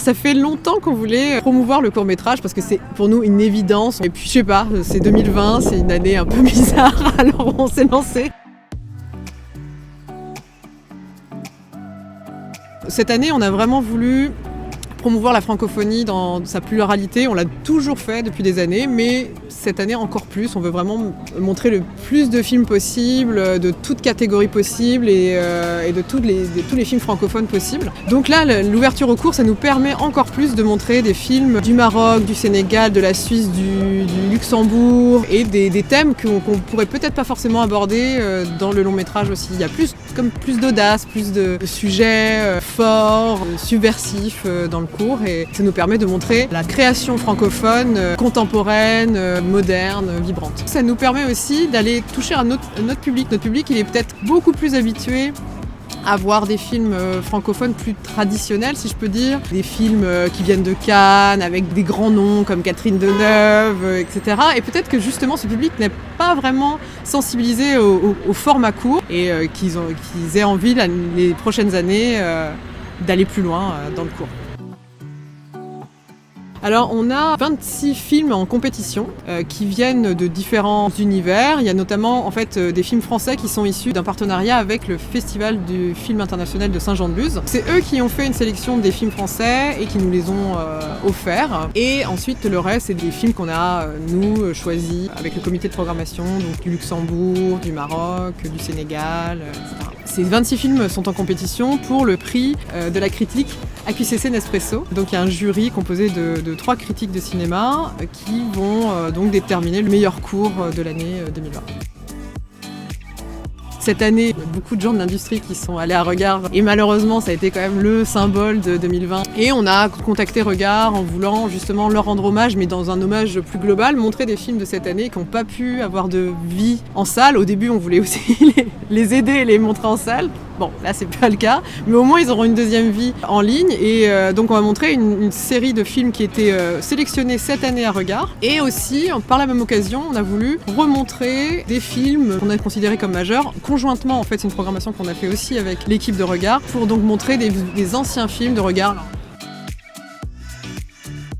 ça fait longtemps qu'on voulait promouvoir le court-métrage parce que c'est pour nous une évidence. Et puis je sais pas, c'est 2020, c'est une année un peu bizarre, alors on s'est lancé. Cette année, on a vraiment voulu promouvoir la francophonie dans sa pluralité. On l'a toujours fait depuis des années, mais cette année encore plus. On veut vraiment montrer le plus de films possibles, de toutes catégories possibles et de tous les films francophones possibles. Donc là, l'ouverture au cours, ça nous permet encore plus de montrer des films du Maroc, du Sénégal, de la Suisse, du Luxembourg et des thèmes qu'on pourrait peut-être pas forcément aborder dans le long métrage aussi. Il y a plus d'audace, plus de sujets forts, subversifs dans le cours et ça nous permet de montrer la création francophone contemporaine, moderne, vibrante. Ça nous permet aussi d'aller toucher notre public. Notre public, il est peut-être beaucoup plus habitué à voir des films francophones plus traditionnels, si je peux dire. Des films qui viennent de Cannes, avec des grands noms comme Catherine Deneuve, etc. Et peut-être que justement ce public n'est pas vraiment sensibilisé au format court et qu'ils aient envie les prochaines années d'aller plus loin dans le cours. Alors on a 26 films en compétition qui viennent de différents univers. Il y a notamment en fait des films français qui sont issus d'un partenariat avec le Festival du film international de Saint-Jean-de-Luz. C'est eux qui ont fait une sélection des films français et qui nous les ont offerts. Et ensuite le reste c'est des films qu'on a nous choisis avec le comité de programmation donc du Luxembourg, du Maroc, du Sénégal, etc. Ces 26 films sont en compétition pour le prix de la critique AQCC Nespresso. Donc il y a un jury composé de 3 critiques de cinéma qui vont donc déterminer le meilleur court de l'année 2020. Cette année, il y a beaucoup de gens de l'industrie qui sont allés à Regard et malheureusement ça a été quand même le symbole de 2020. Et on a contacté Regard en voulant justement leur rendre hommage, mais dans un hommage plus global, montrer des films de cette année qui n'ont pas pu avoir de vie en salle. Au début on voulait aussi les aider et les montrer en salle. Bon, là c'est pas le cas, mais au moins ils auront une deuxième vie en ligne et donc on va montrer une série de films qui étaient sélectionnés cette année à Regard et aussi, par la même occasion, on a voulu remontrer des films qu'on a considérés comme majeurs. Conjointement, en fait, c'est une programmation qu'on a fait aussi avec l'équipe de Regard pour donc montrer des anciens films de Regard.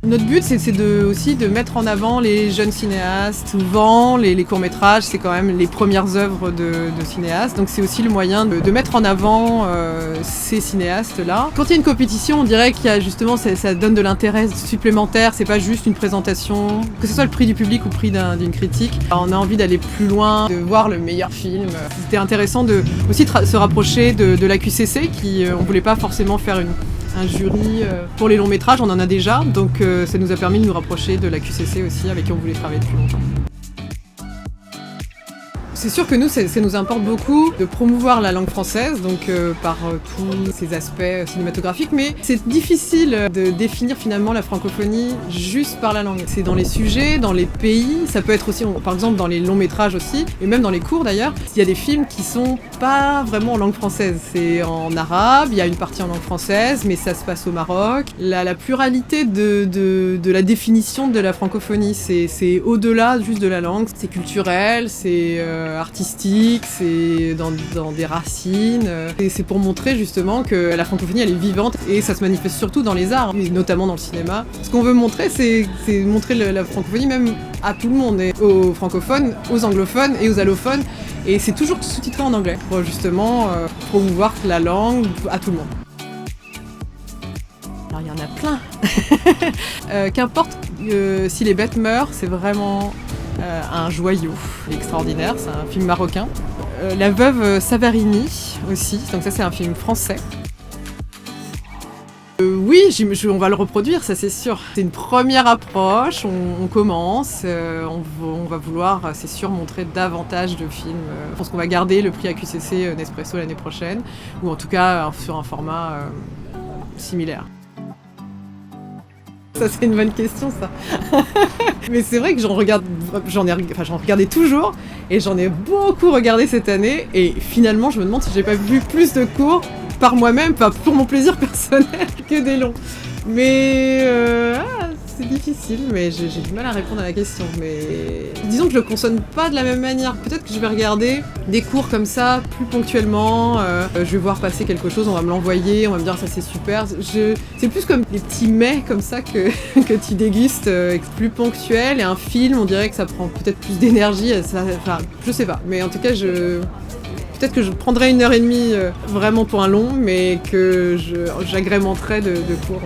Notre but, c'est aussi de mettre en avant les jeunes cinéastes. Souvent, les courts-métrages, c'est quand même les premières œuvres de cinéastes. Donc c'est aussi le moyen de mettre en avant ces cinéastes-là. Quand il y a une compétition, on dirait qu'il y a justement, ça donne de l'intérêt supplémentaire. C'est pas juste une présentation, que ce soit le prix du public ou le prix d'une critique. Alors, on a envie d'aller plus loin, de voir le meilleur film. C'était intéressant de aussi se rapprocher de l'AQCC, qui on voulait pas forcément faire un jury pour les longs métrages, on en a déjà, donc ça nous a permis de nous rapprocher de la QCC aussi, avec qui on voulait travailler depuis longtemps. C'est sûr que nous, ça nous importe beaucoup de promouvoir la langue française, donc par tous ces aspects cinématographiques, mais c'est difficile de définir finalement la francophonie juste par la langue. C'est dans les sujets, dans les pays, ça peut être aussi, par exemple dans les longs métrages aussi, et même dans les courts d'ailleurs, il y a des films qui sont pas vraiment en langue française. C'est en arabe, il y a une partie en langue française, mais ça se passe au Maroc. La pluralité de la définition de la francophonie, c'est au-delà juste de la langue, c'est culturel, c'est artistique, c'est dans des racines. Et c'est pour montrer justement que la francophonie elle est vivante et ça se manifeste surtout dans les arts, et notamment dans le cinéma. Ce qu'on veut montrer, c'est montrer la francophonie même à tout le monde, et aux francophones, aux anglophones et aux allophones. Et c'est toujours sous-titré en anglais pour justement promouvoir la langue à tout le monde. Alors il y en a plein. Qu'importe si les bêtes meurent, c'est vraiment un joyau extraordinaire, c'est un film marocain. La veuve Savarini aussi, donc ça c'est un film français. Oui, on va le reproduire, ça c'est sûr. C'est une première approche, on commence, on va vouloir, c'est sûr, montrer davantage de films. Je pense qu'on va garder le prix AQCC Nespresso l'année prochaine, ou en tout cas sur un format similaire. Ça c'est une bonne question ça. Mais c'est vrai que j'en regardais toujours et j'en ai beaucoup regardé cette année et finalement je me demande si j'ai pas vu plus de courts par moi-même, pour mon plaisir personnel que des longs. Mais c'est difficile, mais j'ai du mal à répondre à la question. Mais disons que je le consomme pas de la même manière. Peut-être que je vais regarder des cours comme ça, plus ponctuellement. Je vais voir passer quelque chose, on va me l'envoyer, on va me dire ça c'est super. C'est plus comme des petits mets comme ça que tu dégustes, plus ponctuel. Et un film, on dirait que ça prend peut-être plus d'énergie. Enfin, je sais pas. Mais en tout cas, peut-être que je prendrais 1h30 vraiment pour un long, mais que j'agrémenterais de cours.